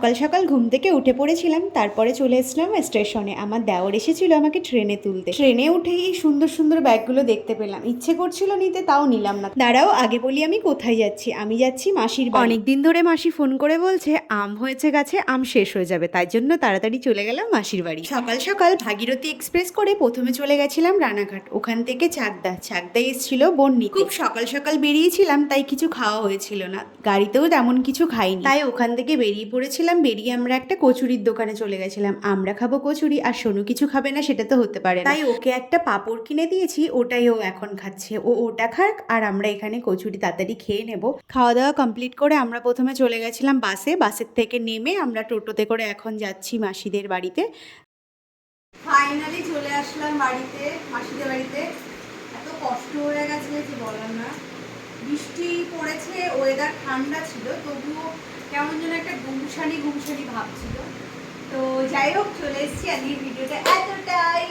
সকাল সকাল ঘুম থেকে উঠে পড়েছিলাম, তারপরে চলে এসেছিলাম স্টেশনে। আমার দেওর এসেছিল আমাকে ট্রেনে তুলতে। ট্রেনে উঠেই এই সুন্দর সুন্দর ব্যাগগুলো দেখতে পেলাম, ইচ্ছে করছিল নিতে, তাও নিলাম না। দাঁড়াও আগে বলি আমি কোথায় যাচ্ছি। আমি যাচ্ছি মাসির বাড়ি। অনেকদিন ধরে মাসি ফোন করে বলছে আম হয়েছে গাছে, আম শেষ হয়ে যাবে, তাই জন্য তাড়াতাড়ি চলে গেলাম মাসির বাড়ি। সকাল সকাল ভাগীরথী এক্সপ্রেস করে প্রথমে চলে গেছিলাম রানাঘাট, ওখান থেকে চাকদায় এসেছিল বন্নি। খুব সকাল সকাল বেরিয়েছিলাম, তাই কিছু খাওয়া হয়েছিল না, গাড়িতেও তেমন কিছু খাইনি, তাই ওখান থেকে বেরিয়ে পড়েছিলাম। বেরিয়ে আমরা একটা কচুরির দোকানে চলে গেছিলাম। আমরা খাবো কচুরি আর সোনু কিছু খাবে না, সেটা তো হতে পারে না, তাই ওকে একটা পাঁপড় কিনে দিয়েছি, ওটাই ও এখন খাচ্ছে। ও ওটা খাক আর আমরা এখানে কচুরি তাড়াতাড়ি খেয়ে নেব। খাওয়া দাওয়া কমপ্লিট করে আমরা প্রথমে চলে গেছিলাম বাসের থেকে নেমে আমরা টোটোতে করে এখন যাচ্ছি মাসিদের বাড়িতে। ফাইনালি চলে আসলাম বাড়িতে, মাসিদের বাড়িতে। এত কষ্ট হয়ে গেছে যে বলার না। বৃষ্টি পড়েছে, ওয়েদার ঠান্ডা ছিল, তবুও কেমন যেন একটা গুমসানি ভাব ছিল। তো যাই হোক, চলে এসেছি। আজকের ভিডিওটা এতটাই।